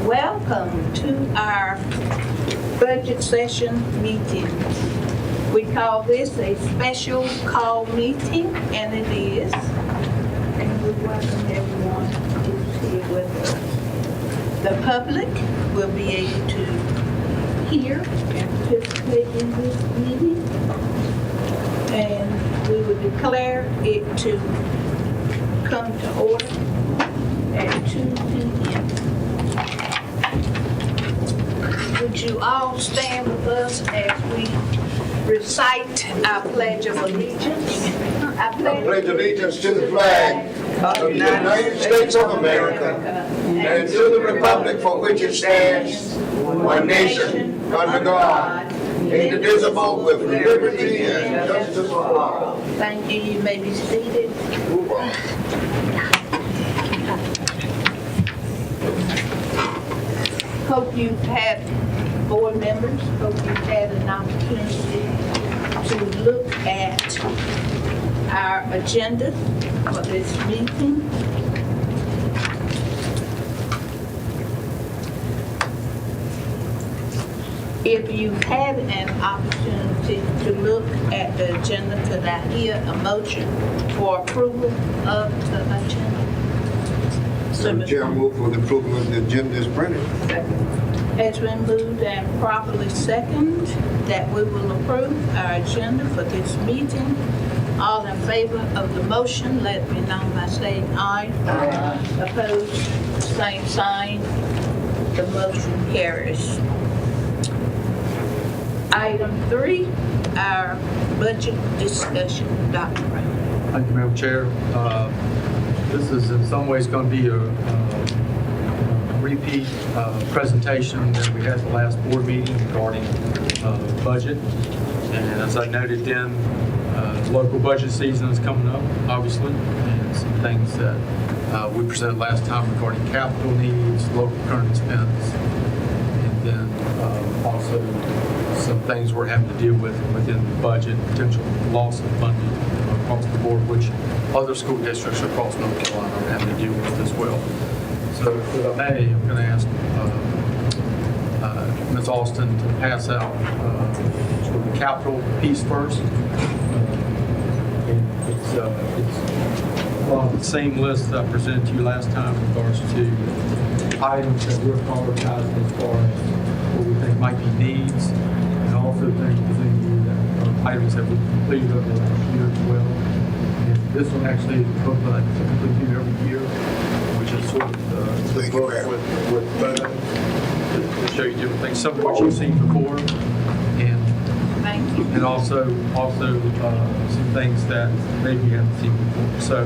Welcome to our budget session meeting. We call this a special call meeting, and it is. And we welcome everyone who's here with us. The public will be able to hear and participate in this meeting, and we will declare it to come to order at 2 p.m. Would you all stand with us as we recite our Pledge of Allegiance? I pledge allegiance to the flag of the United States of America and to the republic for which it stands, one nation, under God, indivisible, with liberty and justice for all. Thank you. You may be seated. Move on. Hope you've had, board members, hope you've had an opportunity to look at our agenda for this meeting. If you had an opportunity to look at the agenda, could I hear a motion for approval of the agenda? Madam Chair, I move for the approval of the agenda as printed. It's been moved and properly second that we will approve our agenda for this meeting. All in favor of the motion, let it be known by saying aye. Aye. Opposed, same sign. The motion carries. Item 3, our budget discussion. Dr. Brown. Thank you, Madam Chair. This is in some ways going to be a repeat presentation that we had at the last board meeting regarding budget. And as I noted then, local budget season is coming up, obviously, and some things that we presented last time regarding capital needs, local current expense, and then also some things we're having to deal with within the budget, potential loss of funding across the board, which other school districts across North Carolina are having to deal with as well. So if I may, I'm going to ask Ms. Austin to pass out sort of the capital piece first. It's the same list that I presented to you last time in regards to items that we're prioritizing as far as what we think might be needs, and also things that items that we've completed over the last year as well. And this one actually is book that I typically do every year, which is sort of the book with photos to show you different things, some of what you've seen before, and also some things that maybe you haven't seen before. So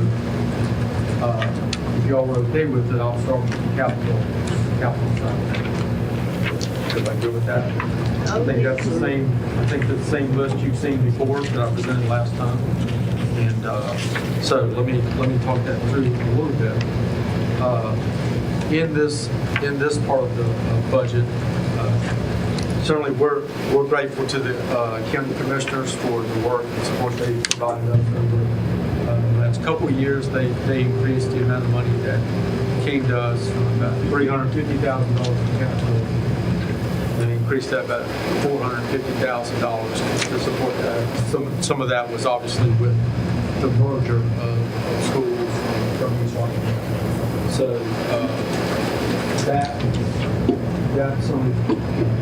if y'all are okay with it, I'll start with the capital side. If I go with that. I think that's the same. I think that's the same list you've seen before that I presented last time. And so let me talk that through a little bit. In this part of the budget, certainly we're grateful to the county commissioners for the work and support they provided us over the last couple of years. They increased the amount of money that came to us from about $350,000 in capital. They increased that about $450,000 to support that. Some of that was obviously with the merger of schools from East Washington. So that certainly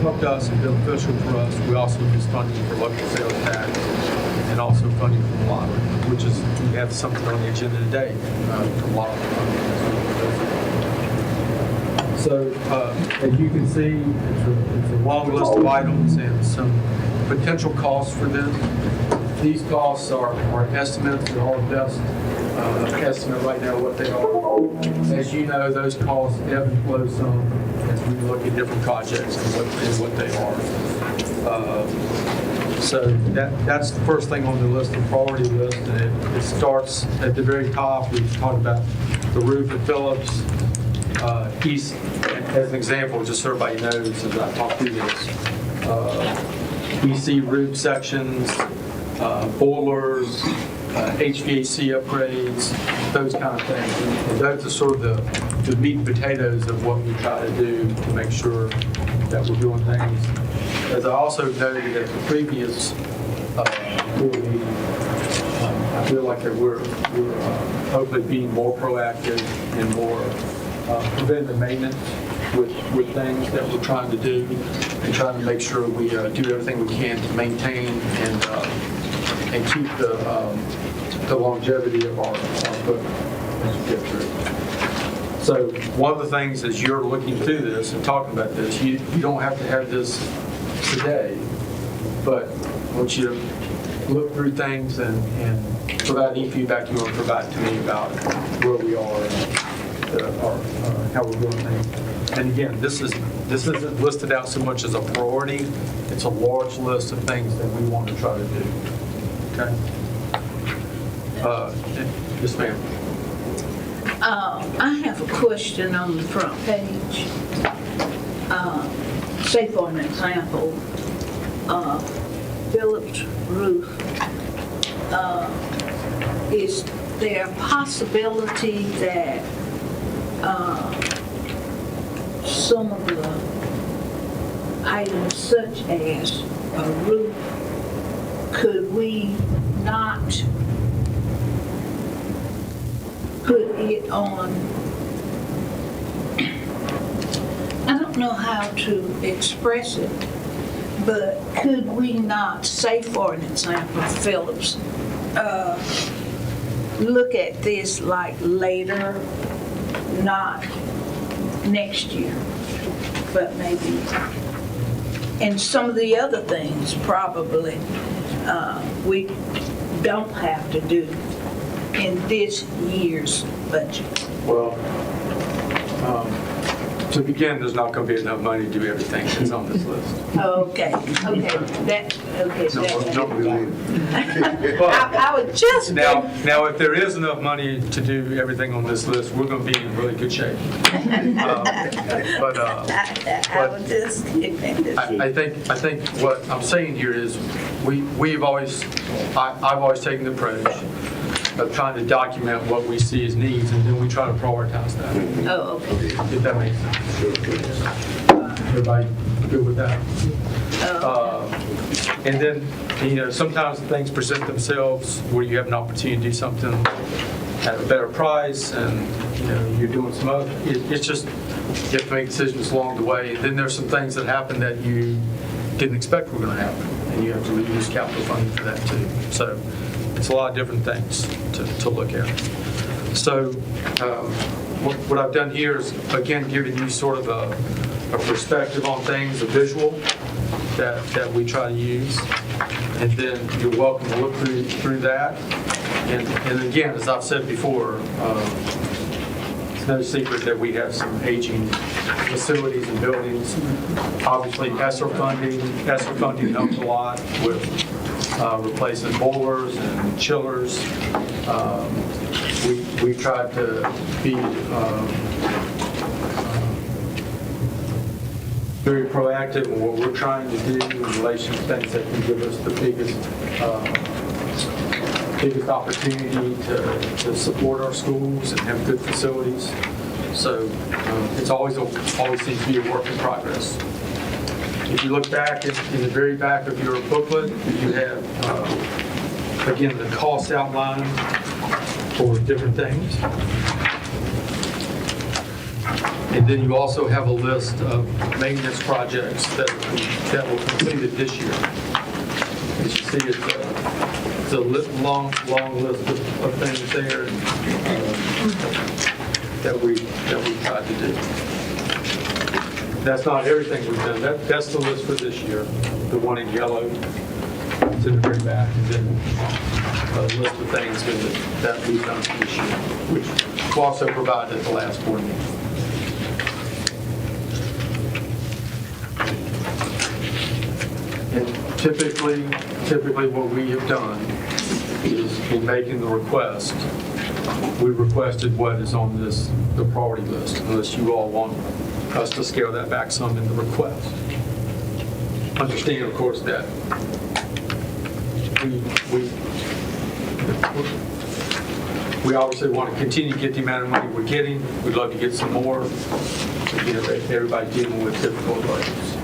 helped us and beneficial for us. We also use funding for local sales tax and also funding from the lottery, which is, we have something on the agenda today from lottery funding. So as you can see, it's a long list of items and some potential costs for this. These costs are estimates. They're our best estimate right now what they are. As you know, those costs ebb and flow some as we look at different projects and what they are. So that's the first thing on the list, the priority list. And it starts at the very top. We've talked about the roof at Phillips. East, as an example, just so everybody knows as I talk through this, EC roof sections, boilers, HVAC upgrades, those kind of things. And those are sort of the meat and potatoes of what we try to do to make sure that we're doing things. As I also noted at the previous board meeting, I feel like that we're hopefully being more proactive and more preventive maintenance with things that we're trying to do, and trying to make sure we do everything we can to maintain and keep the longevity of our book as we get through. So one of the things as you're looking through this and talking about this, you don't have to have this today, but I want you to look through things and provide any feedback you want to provide to me about where we are and how we're doing things. And again, this isn't listed out so much as a priority. It's a large list of things that we want to try to do. Okay? Yes, ma'am. I have a question on the front page. Say for an example, Phillips Roof. Is there a possibility that some of the items such as a roof, could we not put it on, I don't know how to express it, but could we not, say for an example, Phillips, look at this like later, not next year, but maybe, and some of the other things probably we don't have to do in this year's budget. Well, to begin, there's not going to be enough money to do everything that's on this list. Okay. No, really. I would just Now, if there is enough money to do everything on this list, we're going to be in really good shape. I would just I think what I'm saying here is I've always taken the approach of trying to document what we see as needs, and then we try to prioritize that. Oh, okay. If that makes sense. Everybody good with that? And then, sometimes things present themselves where you have an opportunity to do something at a better price, and you're doing some other. It's just you have to make decisions along the way. And then there's some things that happen that you didn't expect were going to happen, and you have to use capital funding for that too. So it's a lot of different things to look at. So what I've done here is, again, giving you sort of a perspective on things, a visual that we try to use. And then you're welcome to look through that. And again, as I've said before, it's no secret that we have some aging facilities and buildings. Obviously, ESSER funding helps a lot with replacing boilers and chillers. We've tried to be very proactive in what we're trying to do in relation to things that can give us the biggest opportunity to support our schools and have good facilities. So it's always seems to be a work in progress. If you look back in the very back of your booklet, you have, again, the cost outline for different things. And then you also have a list of maintenance projects that were completed this year. As you see, it's a long list of things there that we tried to do. That's not everything we've done. That's the list for this year. The one in yellow is in the very back, and then a list of things that we've done for this year, which we also provided at the last board meeting. And typically what we have done is, in making the request, we requested what is on the priority list, unless you all want us to scale that back some in the request. Understand, of course, that We obviously want to continue to get the amount of money we're getting. We'd love to get some more. You know, everybody's dealing with difficult budgets.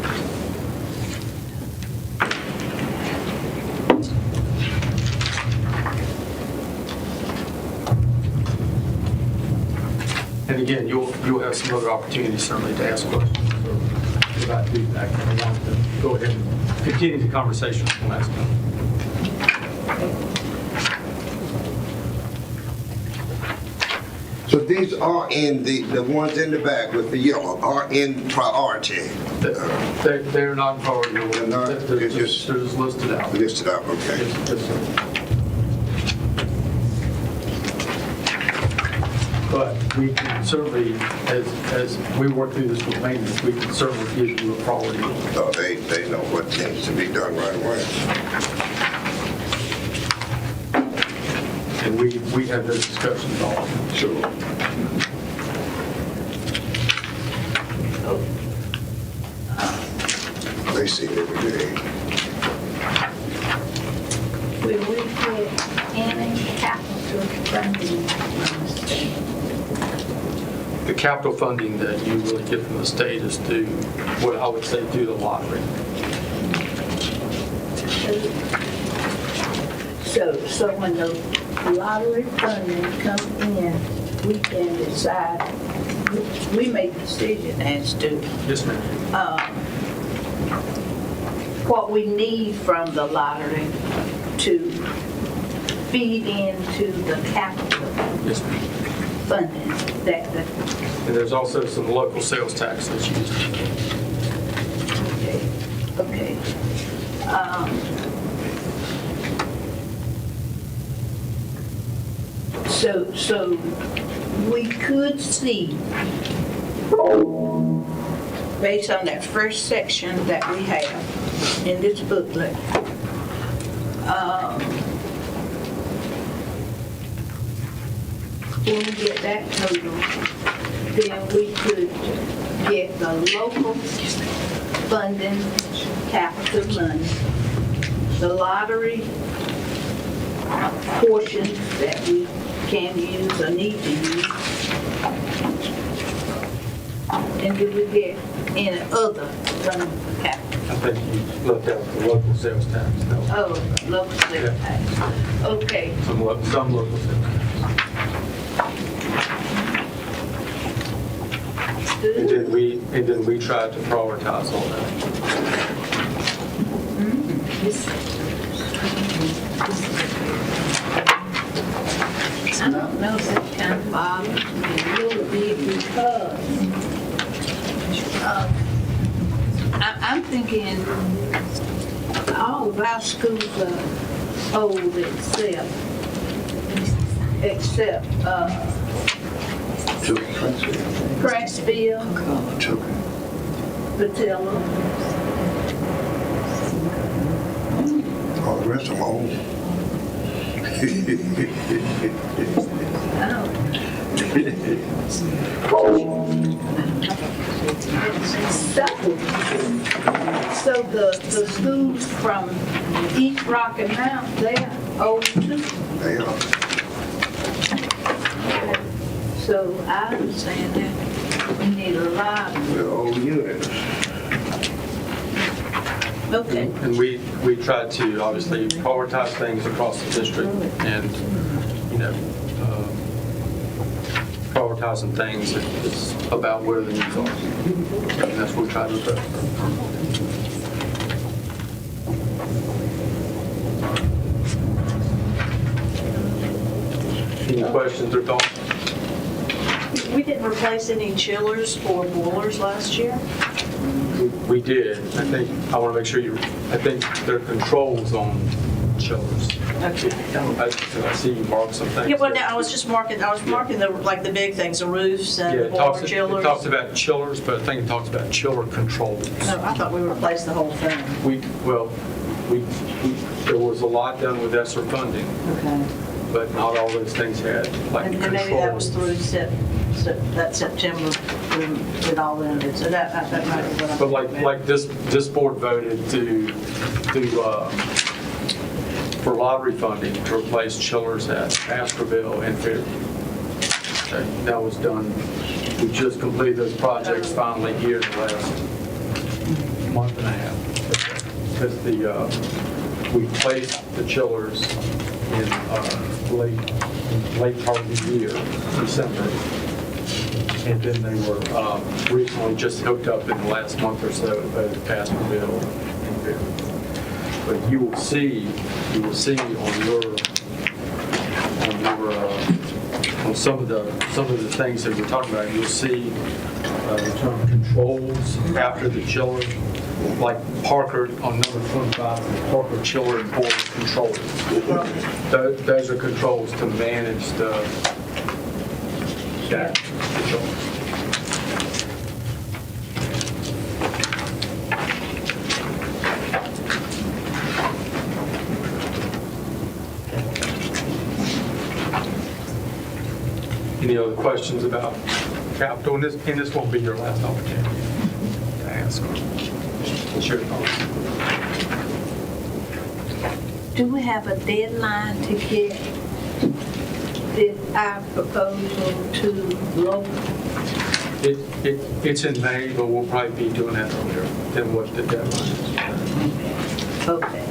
And again, you'll have some other opportunities certainly to ask questions or provide feedback. I want to go ahead and continue the conversation from last time. So these are in the ones in the back with the yellow are in priority. They're not in priority order. They're not? They're It's just listed out. Listed out, okay. Yes, sir. But we can certainly, as we work through this with maintenance, we can certainly give you a priority. So they know what needs to be done right away. And we have those discussions all. Sure. They see it every day. Will we get any capital funding from the state? The capital funding that you really get from the state is through, what I would say, through the lottery. So when the lottery funding comes in, we can decide, we make a decision as to Yes, ma'am. what we need from the lottery to feed into the capital Yes, ma'am. funding that the, And there's also some local sales tax that's used. okay. So we could see, based on that first section that we have in this booklet, when we get that total, then we could get the local funding, capital money, the lottery portion that we can use or need to use, and do we get any other from capital? I think you looked at the local sales tax. No. Oh, local sales tax. Okay. Some local sales tax. And then we tried to prioritize all that. I don't know if that kind of bothers me a little bit because I'm thinking all of our schools are old except Cranksville, Patella. All the rest of them old. So the schools from East Rocky Mount, they're old too. They are. So I understand that we need a lot. They're old units. Okay. And we tried to obviously prioritize things across the district and, you know, prioritizing things that is about where the needs are. And that's what we try to address. Any questions or thoughts? We didn't replace any chillers or boilers last year. We did. I want to make sure I think there are controls on chillers. Okay. I see you mark some things. Yeah, well, no, I was marking the big things, the roofs and the It talks boiler chillers. it talks about chillers, but I think it talks about chiller controls. No, I thought we replaced the whole thing. There was a lot done with ESSER funding, Okay. but not all those things had like And controls. maybe that was through that September when it all ended, so that might be what I'm. But like this board voted to for lottery funding to replace chillers at Baskerville and Fairview. Okay, that was done. We just completed those projects finally here in the last month and a half. Because we placed the chillers in late part of the year, December. And then they were recently just hooked up in the last month or so at both Baskerville and Fairview. But you will see on some of the things that we're talking about, you'll see the term controls after the chiller, like Parker on number 25, Parker chiller and boiler controls. Those are controls to manage that control. Any other questions about capital? And this won't be your last opportunity to ask or share your thoughts. Do we have a deadline to get our proposal to local? It's in May, but we'll probably be doing that earlier than what the deadline is. Okay.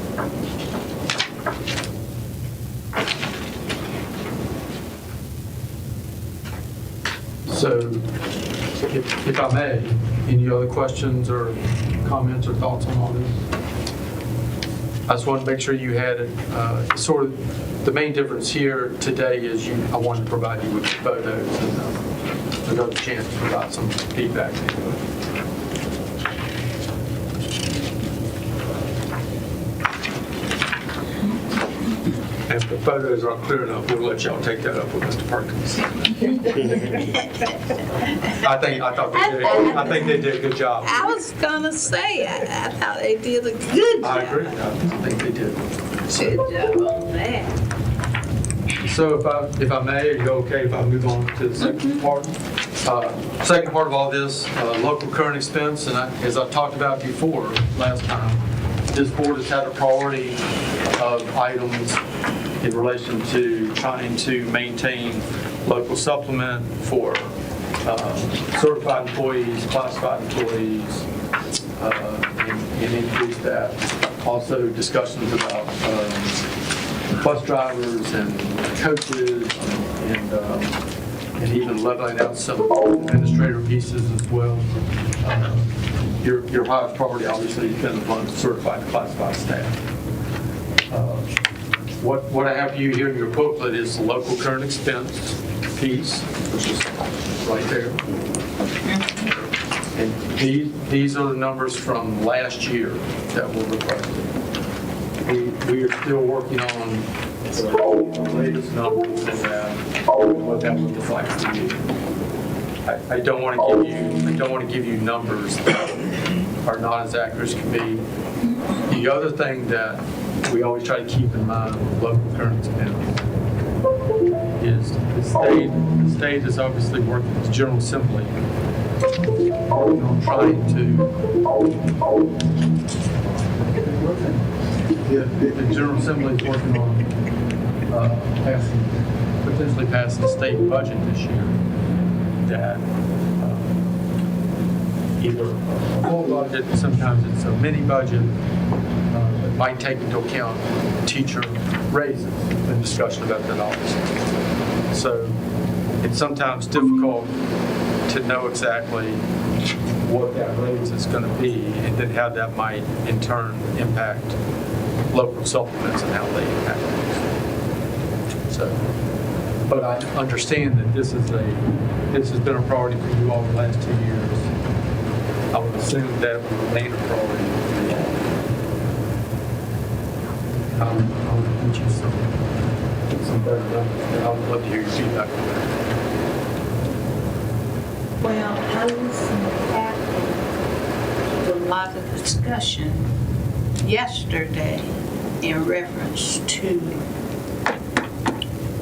So, if I may, any other questions or comments or thoughts on all this? I just wanted to make sure you had it. Sort of the main difference here today is I wanted to provide you with photos and another chance to provide some feedback. And if the photos aren't clear enough, we'll let y'all take that up with Mr. Perkins. I think they did a good job. I was gonna say, I thought they did a good job. I agree. I think they did. Good job on that. So if I may, are you okay if I move on to the second part? Second part of all this, local current expense, and as I talked about before last time, this board has had a priority of items in relation to trying to maintain local supplement for certified employees, classified employees, and increase that. Also discussions about bus drivers and coaches and even leveling out some administrator pieces as well. Your highest priority obviously depends upon certified and classified staff. What I have for you here in your booklet is the local current expense piece, which is right there. And these are the numbers from last year that were requested. We are still working on the latest numbers and what that would look like for you. I don't want to give you numbers that are not as accurate as can be. The other thing that we always try to keep in mind with local current expense is the state is obviously working with the General Assembly on trying to. The General Assembly is working on potentially passing the state budget this year that either a full budget, sometimes it's a mini budget that might take into account teacher raises and discussion about that also. So it's sometimes difficult to know exactly what that raise is going to be and then how that might in turn impact local supplements and how they impact those. So, but I understand that this has been a priority for you all the last 2 years. I would assume that will remain a priority for you all. I would get you some better numbers, and I would love to hear your feedback on that. Well, I listened to a lot of discussion yesterday in reference to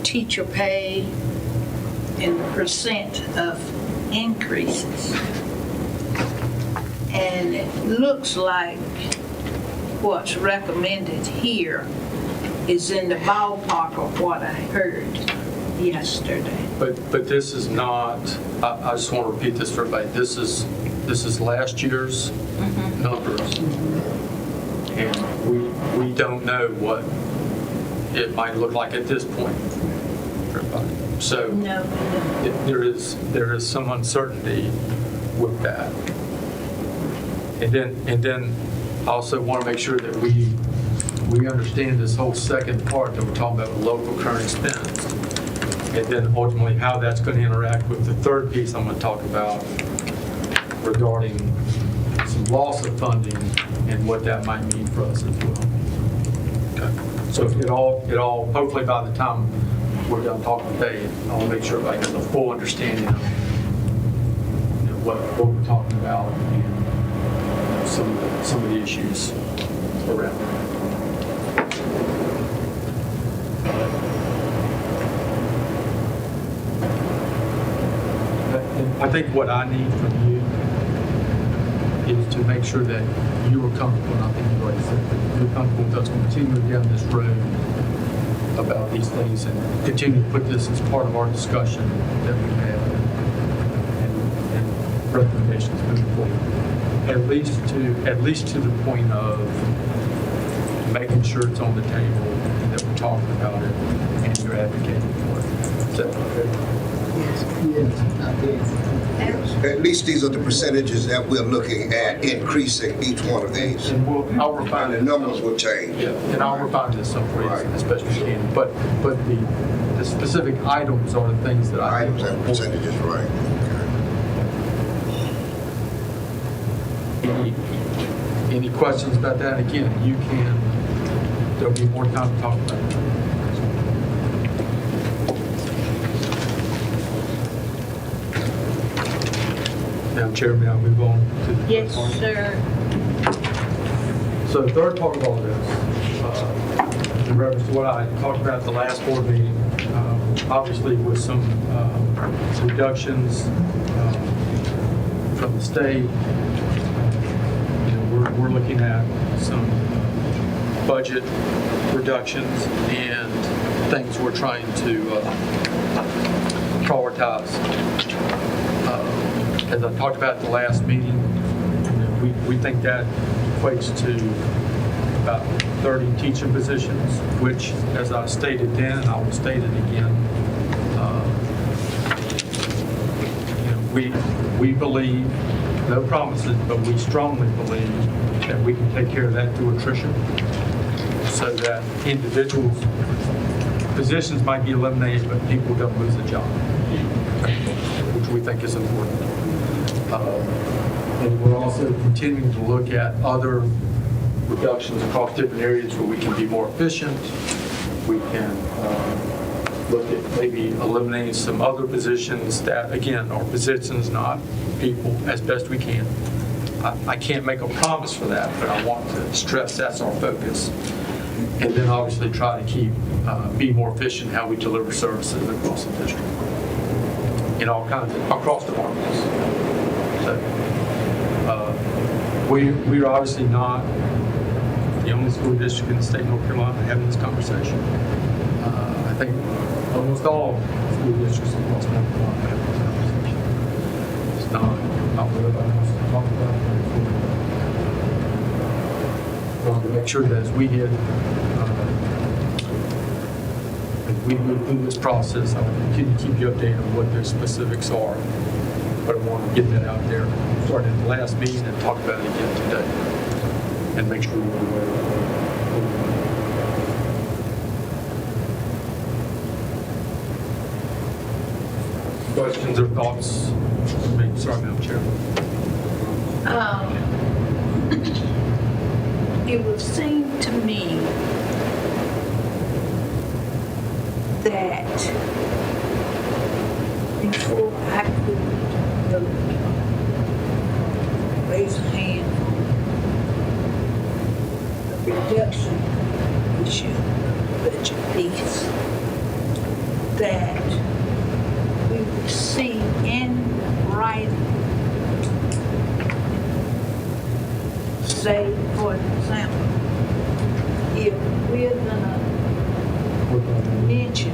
teacher pay and the percent of increases. And it looks like what's recommended here is in the ballpark of what I heard yesterday. But this is not, I just want to repeat this for everybody, this is last year's numbers. And we don't know what it might look like at this point for everybody. So No, there is some uncertainty with that. And then I also want to make sure that we understand this whole second part that we're talking about, local current expense. And then ultimately how that's going to interact with the third piece I'm going to talk about regarding some loss of funding and what that might mean for us as well. Okay. So it all, hopefully by the time we're done talking today, I'll make sure everybody has a full understanding of what we're talking about and some of the issues around it. I think what I need from you is to make sure that you are comfortable, and I think you already said that you're comfortable with us continuing down this road about these things and continue to put this as part of our discussion that we have and recommendations moving forward. At least to the point of making sure it's on the table and that we're talking about it and you're advocating for it. Is that okay? At least these are the percentages that we're looking at increasing each one of these. And I'll refine And the this. numbers will change. Yeah, and I'll refine this some for you Right. as best we can. But the specific items are the things that I think Items are and important. percentages, right. Any questions about that? Again, there'll be more time to talk about it. Now, Chairman, I'll move on to the yes, third part. sir. So the third part of all this, in reference to what I talked about at the last board meeting, obviously with some reductions from the state, we're looking at some budget reductions and things we're trying to prioritize. As I talked about at the last meeting, we think that equates to about 30 teaching positions, which, as I stated then, and I will state it again, we believe, no promises, but we strongly believe that we can take care of that through attrition, so that individuals' positions might be eliminated, but people don't lose a job, which we think is important. And we're also continuing to look at other reductions across different areas where we can be more efficient. We can look at maybe eliminating some other positions that, again, are positions, not people, as best we can. I can't make a promise for that, but I want to stress that's our focus. And then obviously try to be more efficient in how we deliver services across the district in all kinds of, across departments. So we are obviously not the only school district in the state of North Carolina having this conversation. I think almost all school districts across North Carolina have this conversation. It's not what everybody wants to talk about. We want to make sure that as we move through this process, I will continue to keep you updated on what those specifics are. But I want to get that out there, starting at the last meeting and talk about it again today, and make sure we're aware of it. Questions or thoughts? Sorry, Madam Chair. It would seem to me that before I could raise a hand on the reduction issue, budget piece, that we would see in writing, say, for example, if we're gonna mention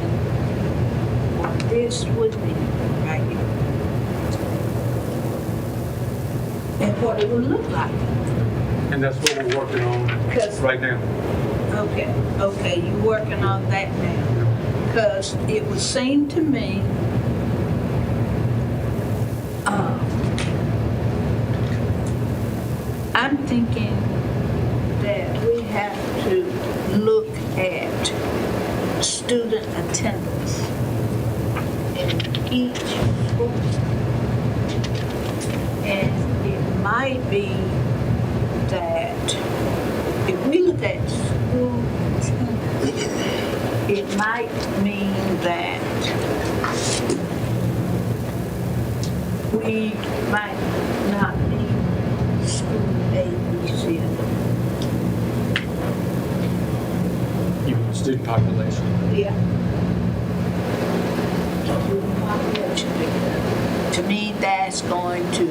what this would be right here. And what it would look like. And that's what we're working on right now. Okay, you're working on that now. Because it would seem to me, I'm thinking that we have to look at student attendance in each school. And it might be that if we look at school attendance, it might mean that we might not need school A, B, C, and Even the student population. D. Yeah. Student population. To me, that's going to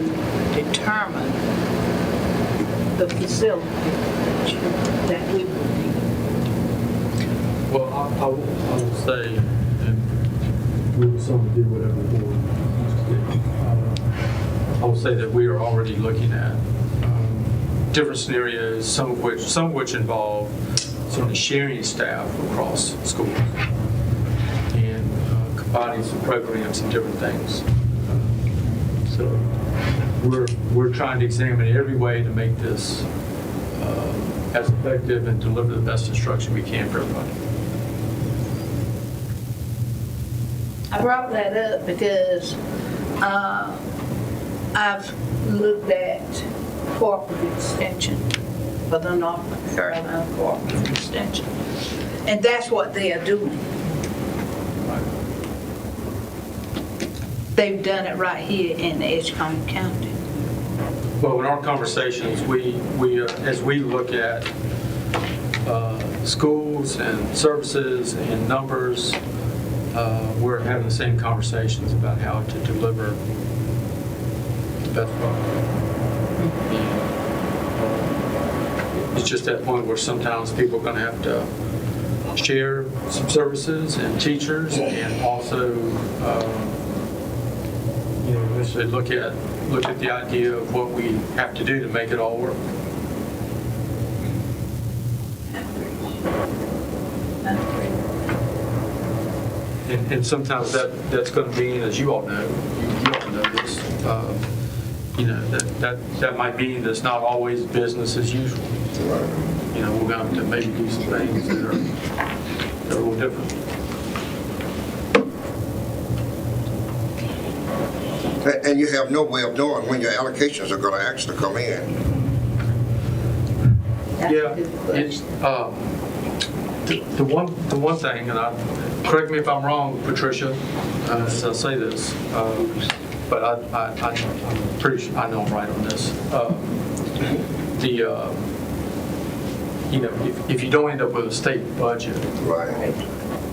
determine the facility that we will need. Well, I will say, and we will certainly do whatever the board wants to do. I will say that we are already looking at different scenarios, some of which involve sort of sharing staff across schools and combining some programs and different things. So we're trying to examine every way to make this as effective and deliver the best instruction we can for everybody. I brought that up because I've looked at cooperative extension for the North Carolina Cooperative Extension, and that's what they are doing. They've done it right here in Edgecombe County. Well, in our conversations, as we look at schools and services and numbers, we're having the same conversations about how to deliver the best product. It's just that point where sometimes people are going to have to share some services and teachers, and also, eventually look at the idea of what we have to do to make it all work. And sometimes that's going to mean, as you all know, you all know this, that might mean that it's not always business as usual. We're going to have to maybe do some things that are a little different. And you have no way of knowing when your allocations are going to actually come in. Yeah, it's the one thing, and correct me if I'm wrong, Patricia, as I say this, but I'm pretty sure I know I'm right on this. If you don't end up with a state budget, Right.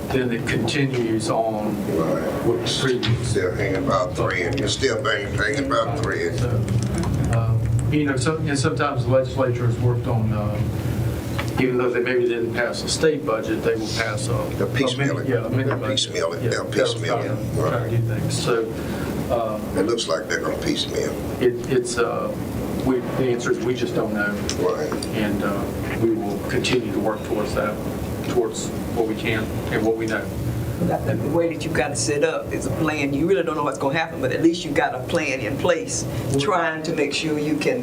then it continues on with the previous. Still hanging by a thread. You're still hanging by a thread. So, and sometimes the legislature has worked on, even though they maybe didn't pass a state budget, they will pass a piecemeal it. a mini They'll budget. piecemeal it. Yeah, They'll piecemeal it. try to do things. So It looks like they're going to piecemeal. the answer is we just don't know, Right. and we will continue to work towards what we can and what we know. I think the way that you've got to set up is a plan. You really don't know what's going to happen, but at least you've got a plan in place, trying to make sure you can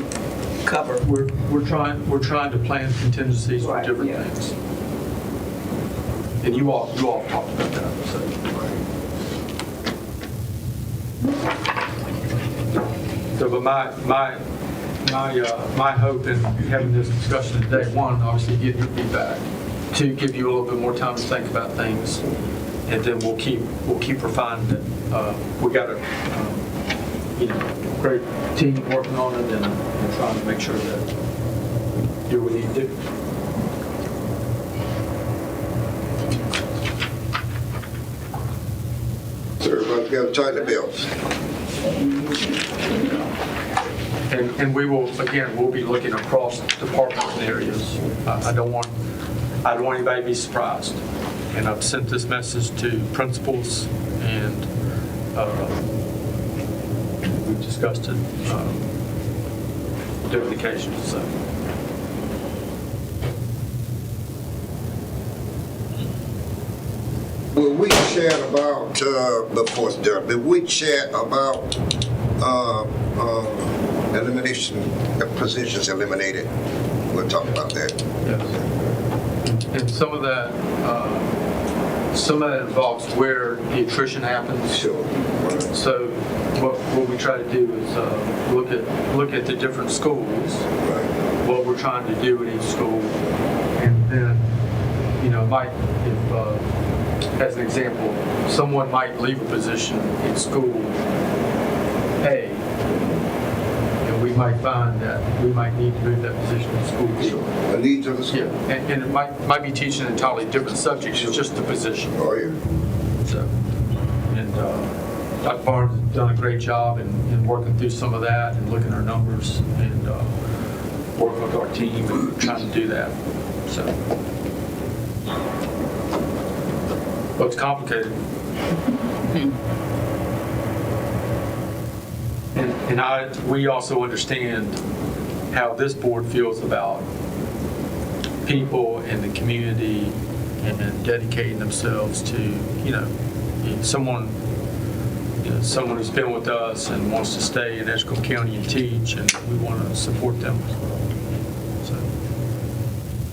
cover. We're trying to plan contingencies for Right, different yeah. things. And you all talked about that. So, but my hope in having this discussion today, one, obviously get your feedback, two, give you a little bit more time to think about things, and then we'll keep refining it. We got a great team working on it and trying to make sure that we do what we need to do. So everybody's got to tighten the belts. And we will, again, we'll be looking across departments and areas. I don't want anybody to be surprised. And I've sent this message to principals, and we've discussed it different occasions. So. Will we chat about, before it's done, will we chat about elimination, positions eliminated? We'll talk about that. Yes. And some of that involves where the attrition happens. Sure. So what we try to do is look at the different schools, Right. what we're trying to do in each school, and then, as an example, someone might leave a position in school A, and we might find that we might need to move that position to school B. Sure. The needs of the school. Yeah, and it might be teaching entirely different subjects, it's just the position. Oh, yeah. So, and Dr. Barnes has done a great job in working through some of that and looking at our numbers and working with our team and trying to do that. So, but it's complicated. And we also understand how this board feels about people in the community and dedicating themselves to, someone who's been with us and wants to stay in Edgecombe County and teach, and we want to support them as well. So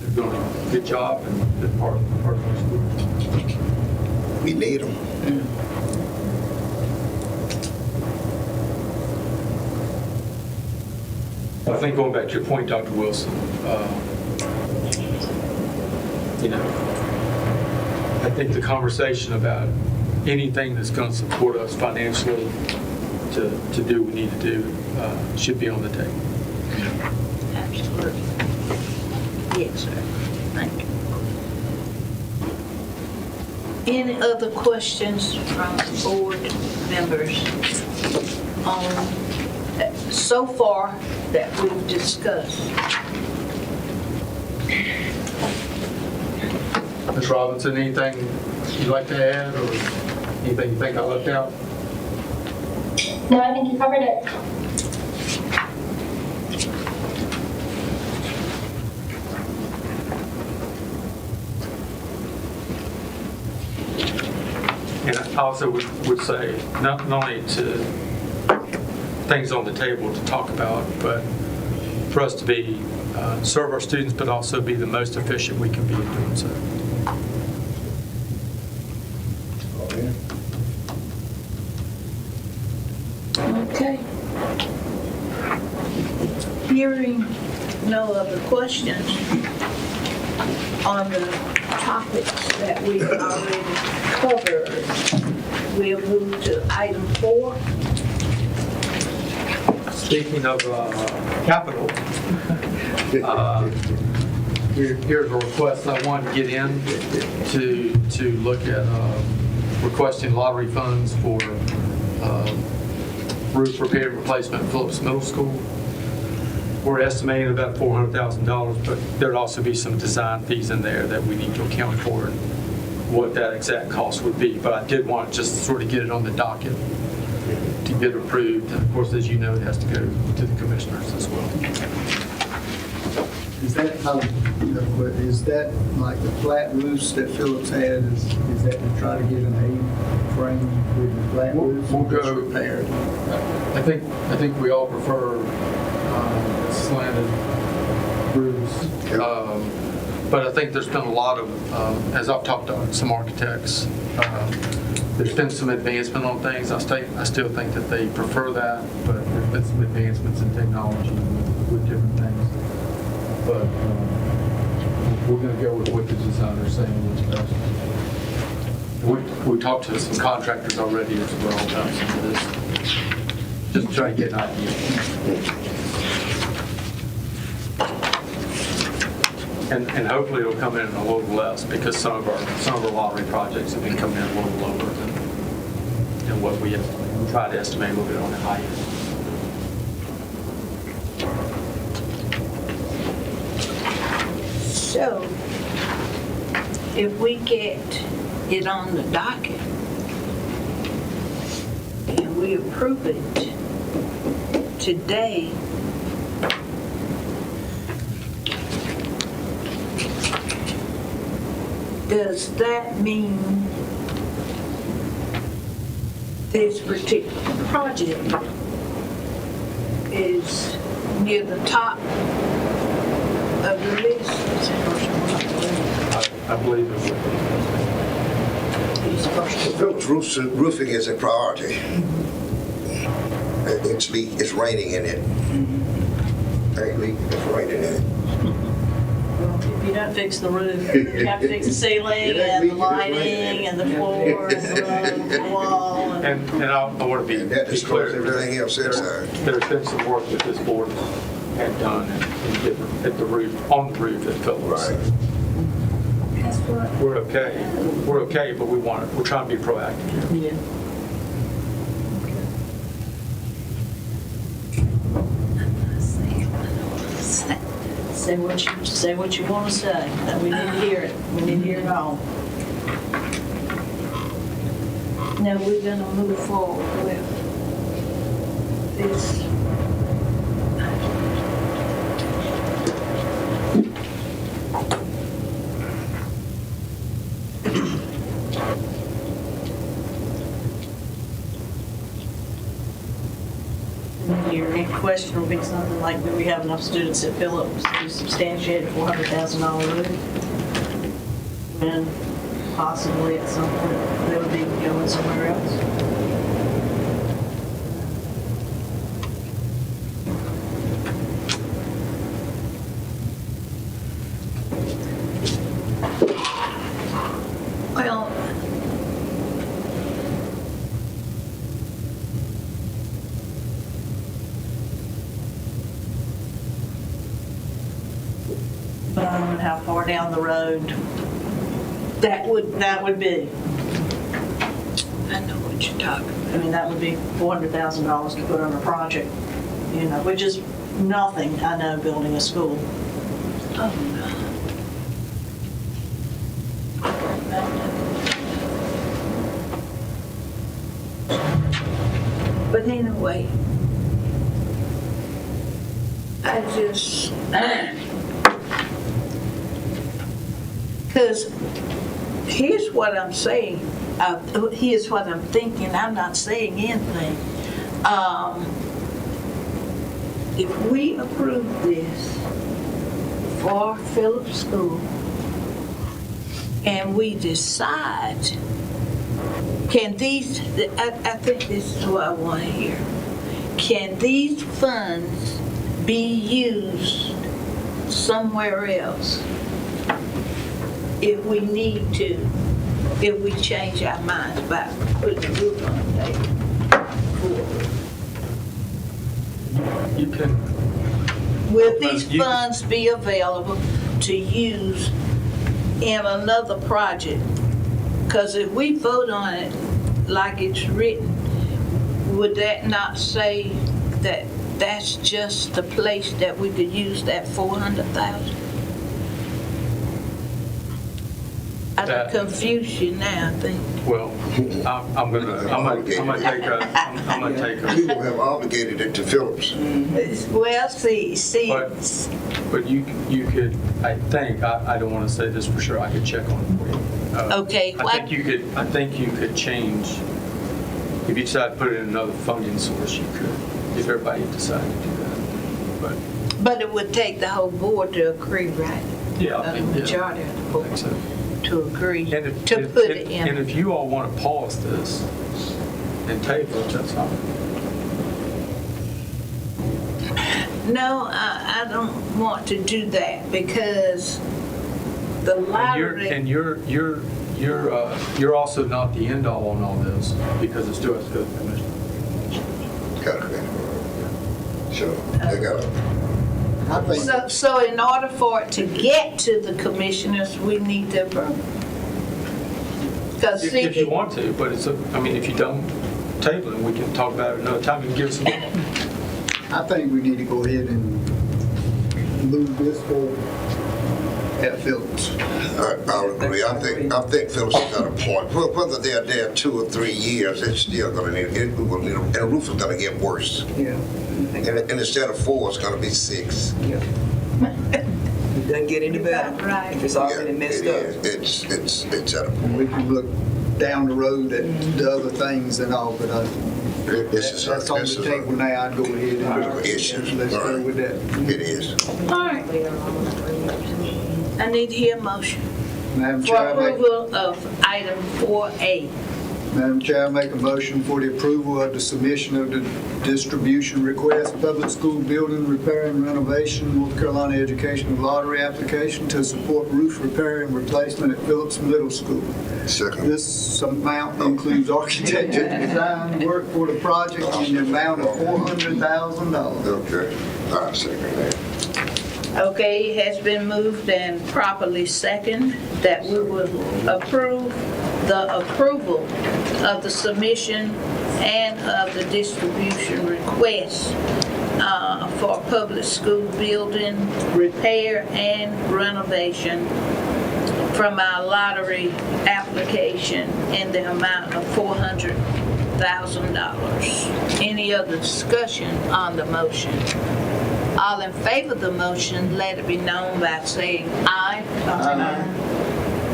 they're doing a good job and been part of our school. We need them. I think going back to your point, Dr. Wilson, I think the conversation about anything that's going to support us financially to do what we need to do should be on the table. Absolutely. Yes, sir. Thank you. Any other questions from the board members on so far that we've discussed? Ms. Robinson, anything you'd like to add, or anything you think I left out? No, I think you covered it. And I also would say, not only to things on the table to talk about, but for us to be, serve our students, but also be the most efficient we can be in doing so. Okay. Hearing no other questions on the topics that we've already covered, we'll move to item 4. Speaking of capital, here's a request I wanted to get in to look at requesting lottery funds for roof repair and replacement at Phillips Middle School. We're estimating about $400,000, but there'd also be some design fees in there that we need to account for and what that exact cost would be. But I did want to just sort of get it on the docket to get approved. And of course, as you know, it has to go to the commissioners as well. Is that is that like the flat roofs that Phillips had? Is that to try to get an A-frame with the flat roofs? We'll go repaired. I think we all prefer slanted roofs. But I think there's been a lot of, as I've talked to some architects, there's been some advancement on things. I still think that they prefer that, but there's been some advancements in technology with different things. But we're going to go with what the designer's saying is best. We talked to some contractors already as well about some of this, just to try to get an idea. And hopefully it'll come in a little less, because some of our lottery projects have been coming in a little lower than what we estimate. We try to estimate a little bit on the high end. So, if we get it on the docket and we approve it today, does that mean this particular project is near the top of the list? I believe it would Phillips roofing is a priority. It's raining in it. Ain't leaking, it's raining in it. Well, if you don't fix the roof, you have to fix the ceiling It ain't and the leaking, it's raining. lighting and the floor and the roof and the wall. And I want to be And that be destroys clear. everything else inside. There's been some work that this board had done at the roof, on the roof at Phillips. Right. That's what. We're okay, but we're trying to be proactive. Yeah. Say what you want to say. We need to hear it. We need to hear it all. Now we're gonna move forward with this. Your next question will be something like, do we have enough students at Phillips to substantiate a $400,000 roof? When possibly at some point they would be going somewhere else. Well, But I don't know how far down the road that would, that would be. I know what you're talking about. I mean, that would be $400,000 to put on a project, which is nothing, I know, building a school. Oh, no. But anyway, I just, because here's what I'm saying, here's what I'm thinking, I'm not saying anything. If we approve this for Phillips School and we decide, can these, I think this is what I want to hear. Can these funds be used somewhere else if we need to, if we change our minds about putting the roof on the table? You can, Will these You- funds be available to use in another project? Because if we vote on it like it's written, would that not say that that's just the place that we could use that 400,000? I That- confuse you now, I think. well, I'm gonna take a, People have obligated it to Phillips. Well, see, but you could, I think, I don't want to say this for sure, I could check on it for you. Okay, I what- think you could change, if you decide to put it in another funding source, you could, if everybody decided to do that. but it would take the whole board to agree, right? Yeah, I A think, yeah. majority of the I board think so. to agree, And if- to if- put if- it in. And if you all want to pause this and table it, that's fine. No, I don't want to do that because the lottery, And you're also not the end all on all this because it still has to go to the commission. Gotta be. Sure, they gotta. I think, so in order for it to get to the commissioners, we need to approve. Because If you want to, but if you don't table it, we can talk about it another time and give some. I think we need to go ahead and move this forward at Phillips. I'll agree. I think Phillips has got a point. Whether they're there 2 or 3 years, it's still going to need, and the roof is going to get worse. Yeah. And instead of 4, it's going to be 6. Yeah. It doesn't get any better Right. if it's already messed it up. is. It's at a point. We can look down the road at the other things and all, but that's on the table now. I'd go ahead and Issues. let's All go right. with that. It is. All right. I need to hear a motion Madam for Chair, I make approval of item 4A. Madam Chair, I make a motion for the approval of the submission of the distribution request, public school building repair and renovation, North Carolina Educational Lottery application to support roof repair and replacement at Phillips Middle School. Second. This amount includes architecture design work for the project in the amount of $400,000. Okay. I second that. Okay, it has been moved and properly second that we will approve the approval of the submission and of the distribution request for public school building repair and renovation from our lottery application in the amount of $400,000. Any other discussion on the motion? All in favor of the motion, let it be known by saying aye.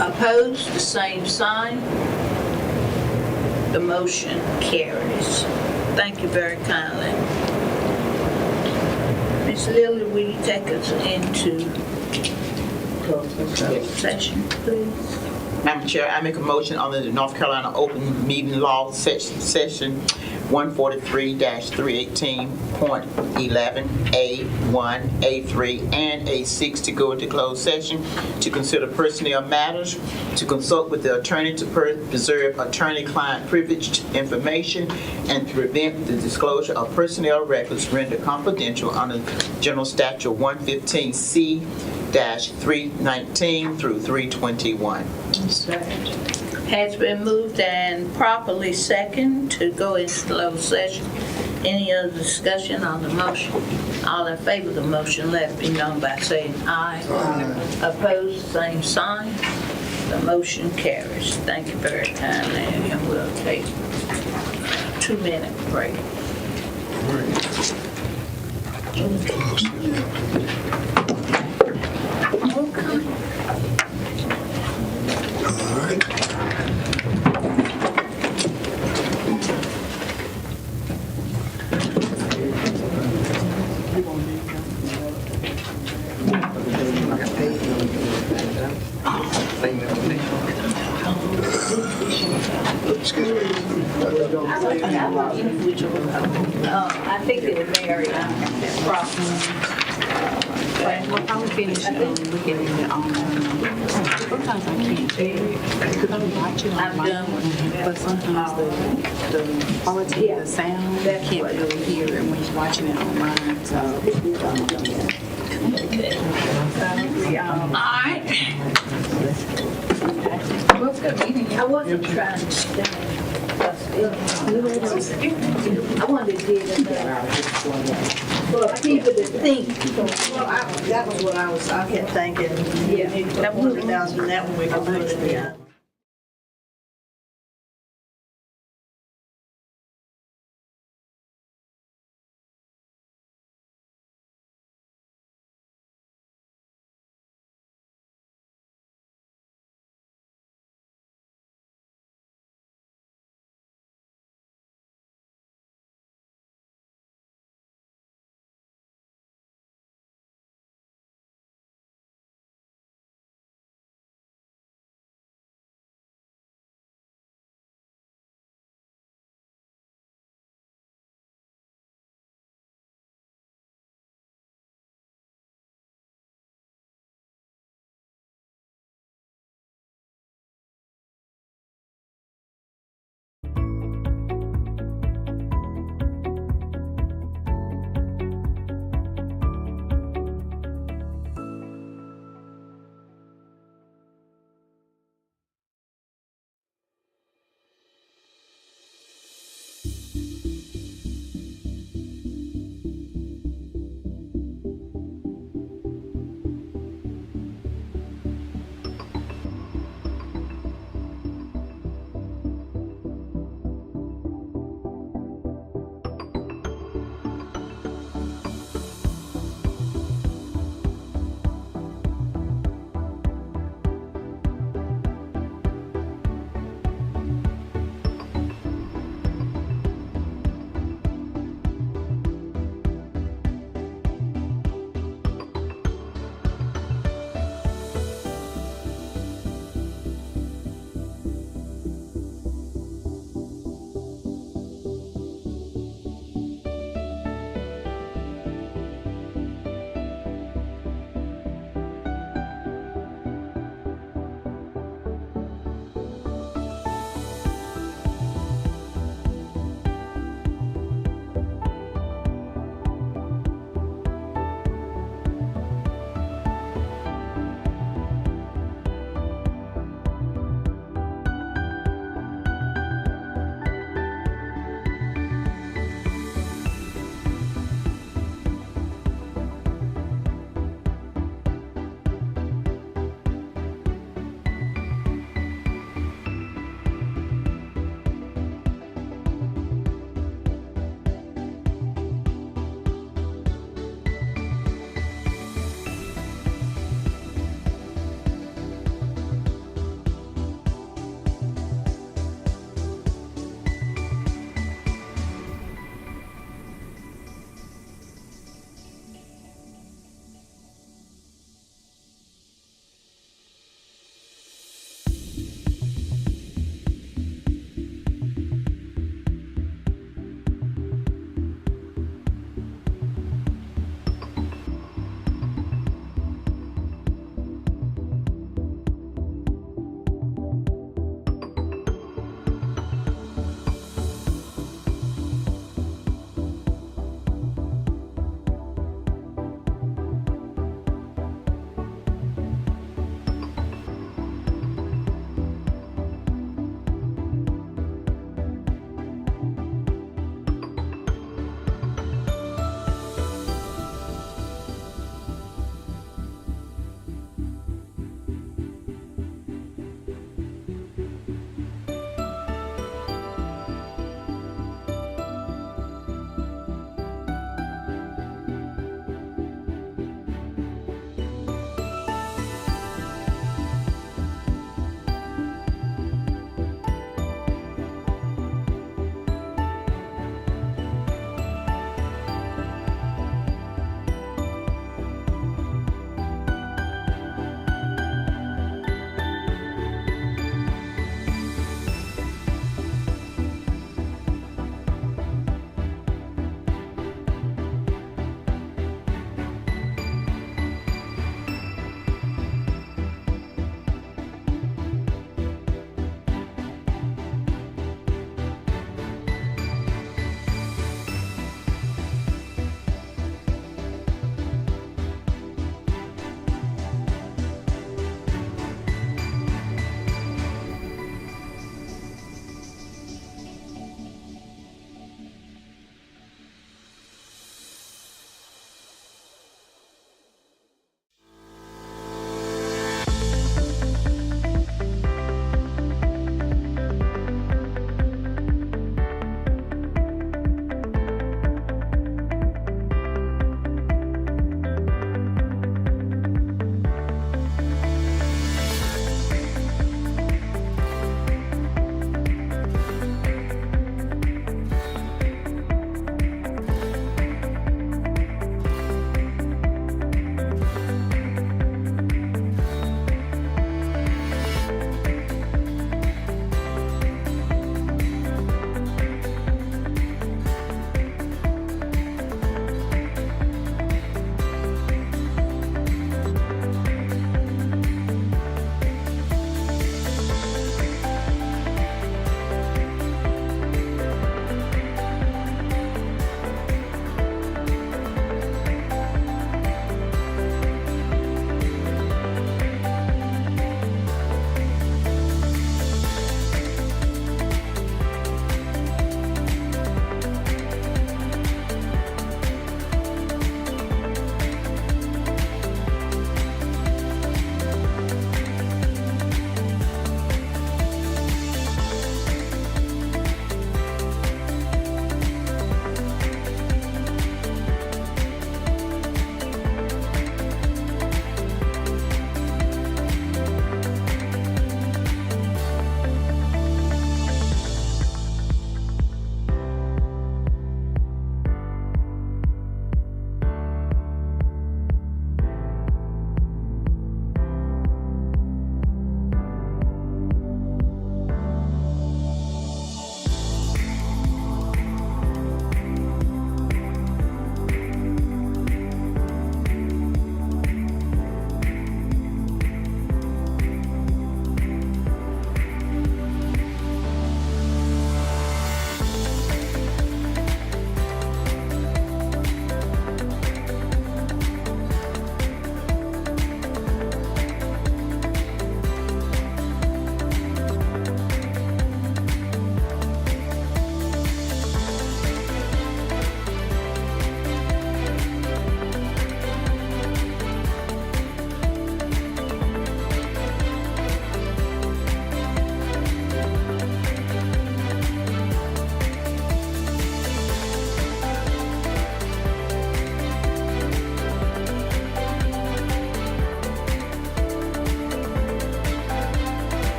Opposed, the same sign. The motion carries. Thank you very kindly. Ms. Lilly, will you take us into closed session, please? Madam Chair, I make a motion under the North Carolina Open Meeting Law, Section 143-318.11, A1, A3, and A6 to go into closed session to consider personnel matters, to consult with the attorney to preserve attorney-client privileged information, and to prevent the disclosure of personnel records rendered confidential under General Statute 115C-319 through 321. Has been moved and properly second to go into closed session. Any other discussion on the motion? All in favor of the motion, let it be known by saying aye. Opposed, same sign. The motion carries. Thank you very kindly, and we'll take a 2-minute break. Okay. All right. Excuse me. I think it was Mary. Well, probably finish it and we can leave it on. Sometimes I can't do it because I'm watching I'm on my done. but sometimes the quality of the sound, you can't really hear it when you're watching it online, so. All right. What's good meeting? I wasn't trying to stay. I wanted to give it for people to think. That was what I kept thinking. Yeah. That 100,000, that one we could put it in.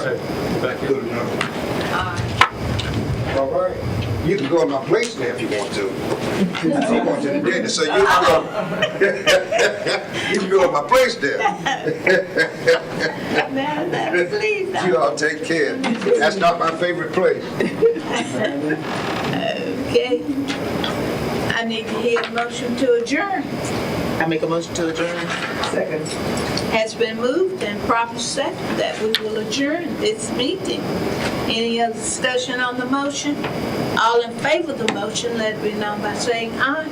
Back Good enough. All right. You can go to my place now if you want to. I'm going to the dentist, so you can go. You can go to my place there. Now, please, You all take care. That's not my favorite place. okay. I need to hear a motion to adjourn. I make a motion to adjourn. Second. Has been moved and proper second that we will adjourn this meeting. Any other discussion on the motion? All in favor of the motion, let it be known by saying aye.